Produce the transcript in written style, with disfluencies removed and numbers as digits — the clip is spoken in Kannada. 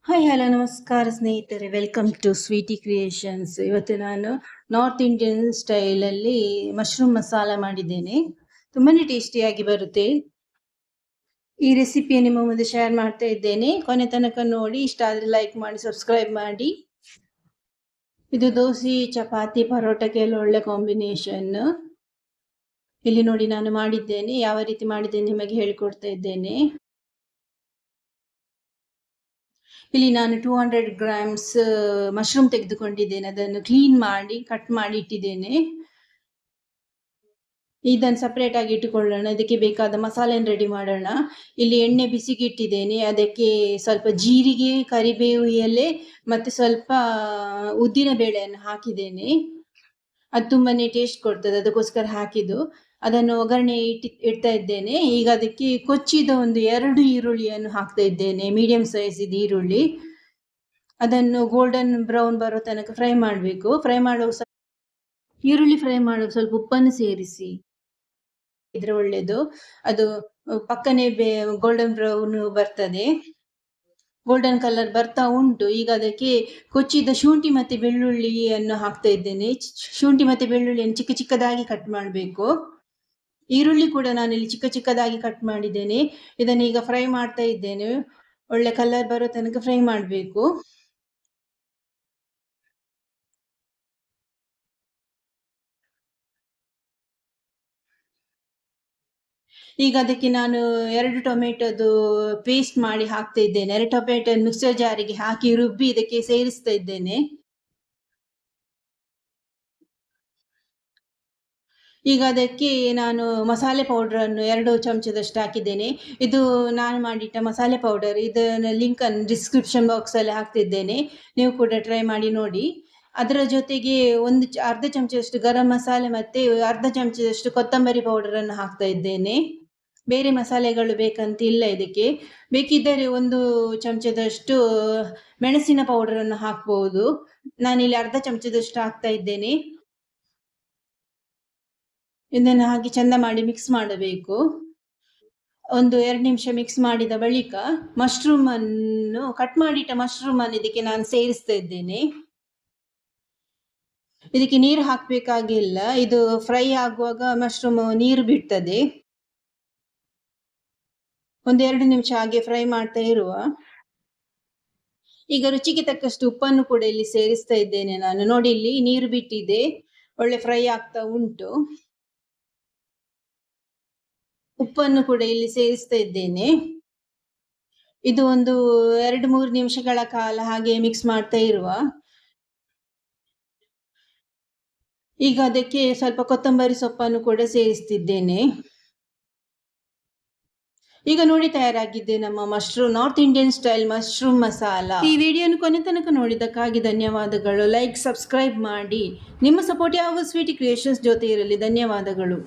ಹಾಯ್ ಹಲೋ ನಮಸ್ಕಾರ ಸ್ನೇಹಿತರೆ, ವೆಲ್ಕಮ್ ಟು ಸ್ವೀಟಿ ಕ್ರಿಯೇಷನ್ಸ್. ಇವತ್ತು ನಾನು ನಾರ್ತ್ ಇಂಡಿಯನ್ ಸ್ಟೈಲಲ್ಲಿ ಮಶ್ರೂಮ್ ಮಸಾಲ ಮಾಡಿದ್ದೇನೆ. ತುಂಬಾ ಟೇಸ್ಟಿಯಾಗಿ ಬರುತ್ತೆ. ಈ ರೆಸಿಪಿಯ ನಿಮ್ಮ ಮುಂದೆ ಶೇರ್ ಮಾಡ್ತಾ ಇದ್ದೇನೆ. ಕೊನೆ ತನಕ ನೋಡಿ. ಇಷ್ಟ ಆದರೆ ಲೈಕ್ ಮಾಡಿ, ಸಬ್ಸ್ಕ್ರೈಬ್ ಮಾಡಿ. ಇದು ದೋಸೆ, ಚಪಾತಿ, ಪರೋಟಕ್ಕೆ ಎಲ್ಲ ಒಳ್ಳೆ ಕಾಂಬಿನೇಷನ್. ಇಲ್ಲಿ ನೋಡಿ ನಾನು ಮಾಡಿದ್ದೇನೆ. ಯಾವ ರೀತಿ ಮಾಡಿದ್ದೇನೆ ನಿಮಗೆ ಹೇಳಿಕೊಡ್ತಾ ಇದ್ದೇನೆ. ಇಲ್ಲಿ ನಾನು 200 ಗ್ರಾಮ್ಸ್ ಮಶ್ರೂಮ್ ತೆಗೆದುಕೊಂಡಿದ್ದೇನೆ. ಅದನ್ನು ಕ್ಲೀನ್ ಮಾಡಿ ಕಟ್ ಮಾಡಿ ಇಟ್ಟಿದ್ದೇನೆ. ಇದನ್ನು ಸಪ್ರೇಟ್ ಆಗಿ ಇಟ್ಟುಕೊಳ್ಳೋಣ. ಅದಕ್ಕೆ ಬೇಕಾದ ಮಸಾಲೆಯನ್ನು ರೆಡಿ ಮಾಡೋಣ. ಇಲ್ಲಿ ಎಣ್ಣೆ ಬಿಸಿಗೆ ಇಟ್ಟಿದ್ದೇನೆ. ಅದಕ್ಕೆ ಸ್ವಲ್ಪ ಜೀರಿಗೆ, ಕರಿಬೇವು ಎಲೆ ಮತ್ತು ಸ್ವಲ್ಪ ಉದ್ದಿನ ಬೇಳೆಯನ್ನು ಹಾಕಿದ್ದೇನೆ. ಅದು ತುಂಬಾನೇ ಟೇಸ್ಟ್ ಕೊಡ್ತದೆ, ಅದಕ್ಕೋಸ್ಕರ ಹಾಕಿದ್ದು. ಅದನ್ನು ಒಗ್ಗರಣೆ ಇಡ್ತಾ ಇದ್ದೇನೆ. ಈಗ ಅದಕ್ಕೆ ಕೊಚ್ಚಿದ ಒಂದು 2 ಈರುಳ್ಳಿಯನ್ನು ಹಾಕ್ತಾ ಇದ್ದೇನೆ, ಮೀಡಿಯಂ ಸೈಜ್ ಇದು ಈರುಳ್ಳಿ. ಅದನ್ನು ಗೋಲ್ಡನ್ ಬ್ರೌನ್ ಬರೋ ತನಕ ಫ್ರೈ ಮಾಡಬೇಕು. ಈರುಳ್ಳಿ ಫ್ರೈ ಮಾಡುವ ಸ್ವಲ್ಪ ಉಪ್ಪನ್ನು ಸೇರಿಸಿ ಇದ್ರೆ ಒಳ್ಳೇದು. ಅದು ಪಕ್ಕನೆ ಗೋಲ್ಡನ್ ಬ್ರೌನ್ ಬರ್ತದೆ. ಗೋಲ್ಡನ್ ಕಲರ್ ಬರ್ತಾ ಉಂಟು. ಈಗ ಅದಕ್ಕೆ ಕೊಚ್ಚಿದ ಶುಂಠಿ ಮತ್ತೆ ಬೆಳ್ಳುಳ್ಳಿಯನ್ನು ಹಾಕ್ತಾ ಇದ್ದೇನೆ. ಶುಂಠಿ ಮತ್ತೆ ಬೆಳ್ಳುಳ್ಳಿಯನ್ನು ಚಿಕ್ಕ ಚಿಕ್ಕದಾಗಿ ಕಟ್ ಮಾಡಬೇಕು. ಈರುಳ್ಳಿ ಕೂಡ ನಾನಿಲ್ಲಿ ಚಿಕ್ಕ ಚಿಕ್ಕದಾಗಿ ಕಟ್ ಮಾಡಿದ್ದೇನೆ. ಇದನ್ನು ಈಗ ಫ್ರೈ ಮಾಡ್ತಾ ಇದ್ದೇನೆ. ಒಳ್ಳೆ ಕಲರ್ ಬರೋ ತನಕ ಫ್ರೈ ಮಾಡಬೇಕು. ಈಗ ಅದಕ್ಕೆ ನಾನು 2 ಟೊಮೆಟೊದು ಪೇಸ್ಟ್ ಮಾಡಿ ಹಾಕ್ತಾ ಇದ್ದೇನೆ. 2 ಟೊಮೆಟೊ ಮಿಕ್ಸರ್ ಜಾರಿಗೆ ಹಾಕಿ ರುಬ್ಬಿ ಇದಕ್ಕೆ ಸೇರಿಸ್ತಾ ಇದ್ದೇನೆ. ಈಗ ಅದಕ್ಕೆ ನಾನು ಮಸಾಲೆ ಪೌಡರನ್ನು 2 ಚಮಚದಷ್ಟು ಹಾಕಿದ್ದೇನೆ. ಇದು ನಾನು ಮಾಡಿಟ್ಟ ಮಸಾಲೆ ಪೌಡರ್. ಇದನ್ನ ಲಿಂಕನ್ನು ಡಿಸ್ಕ್ರಿಪ್ಷನ್ ಬಾಕ್ಸಲ್ಲಿ ಹಾಕ್ತಿದ್ದೇನೆ. ನೀವು ಕೂಡ ಟ್ರೈ ಮಾಡಿ ನೋಡಿ. ಅದರ ಜೊತೆಗೆ ಅರ್ಧ ಚಮಚದಷ್ಟು ಗರಂ ಮಸಾಲೆ ಮತ್ತು ಅರ್ಧ ಚಮಚದಷ್ಟು ಕೊತ್ತಂಬರಿ ಪೌಡರನ್ನು ಹಾಕ್ತಾ ಇದ್ದೇನೆ. ಬೇರೆ ಮಸಾಲೆಗಳು ಬೇಕಂತ ಇಲ್ಲ ಇದಕ್ಕೆ. ಬೇಕಿದ್ದರೆ 1 ಚಮಚದಷ್ಟು ಮೆಣಸಿನ ಪೌಡರನ್ನು ಹಾಕ್ಬೋದು. ನಾನಿಲ್ಲಿ ಅರ್ಧ ಚಮಚದಷ್ಟು ಹಾಕ್ತಾ ಇದ್ದೇನೆ. ಇದನ್ನು ಹಾಕಿ ಚಂದ ಮಾಡಿ ಮಿಕ್ಸ್ ಮಾಡಬೇಕು. ಒಂದು 2 ನಿಮಿಷ ಮಿಕ್ಸ್ ಮಾಡಿದ ಬಳಿಕ ಕಟ್ ಮಾಡಿಟ್ಟ ಮಶ್ರೂಮ್ ಅನ್ನು ಇದಕ್ಕೆ ನಾನು ಸೇರಿಸ್ತಾ ಇದ್ದೇನೆ. ಇದಕ್ಕೆ ನೀರು ಹಾಕಬೇಕಾಗಿಲ್ಲ. ಇದು ಫ್ರೈ ಆಗುವಾಗ ಮಶ್ರೂಮ್ ನೀರು ಬಿಡ್ತದೆ. ಒಂದು 2 ನಿಮಿಷ ಹಾಗೆ ಫ್ರೈ ಮಾಡ್ತಾ ಇರುವ. ಈಗ ರುಚಿಗೆ ತಕ್ಕಷ್ಟು ಉಪ್ಪನ್ನು ಕೂಡ ಇಲ್ಲಿ ಸೇರಿಸ್ತಾ ಇದ್ದೇನೆ ನಾನು. ನೋಡಿ, ಇಲ್ಲಿ ನೀರು ಬಿಟ್ಟಿದೆ, ಒಳ್ಳೆ ಫ್ರೈ ಆಗ್ತಾ ಉಂಟು. ಉಪ್ಪನ್ನು ಕೂಡ ಇಲ್ಲಿ ಸೇರಿಸ್ತಾ ಇದ್ದೇನೆ. ಇದು ಒಂದು 2-3 ನಿಮಿಷಗಳ ಕಾಲ ಹಾಗೆ ಮಿಕ್ಸ್ ಮಾಡ್ತಾ ಇರುವ. ಈಗ ಅದಕ್ಕೆ ಸ್ವಲ್ಪ ಕೊತ್ತಂಬರಿ ಸೊಪ್ಪನ್ನು ಕೂಡ ಸೇರಿಸ್ತಿದ್ದೇನೆ. ಈಗ ನೋಡಿ, ತಯಾರಾಗಿದೆ ನಮ್ಮ north Indian style mushroom masala. ಈ ವಿಡಿಯೋನು ಕೊನೆ ತನಕ ನೋಡಿದ್ದಕ್ಕಾಗಿ ಧನ್ಯವಾದಗಳು. ಲೈಕ್, ಸಬ್ಸ್ಕ್ರೈಬ್ ಮಾಡಿ. ನಿಮ್ಮ ಸಪೋರ್ಟ್ ಯಾವ ಸ್ವೀಟಿ ಕ್ರಿಯೇಷನ್ಸ್ ಜೊತೆ ಇರಲಿ. ಧನ್ಯವಾದಗಳು.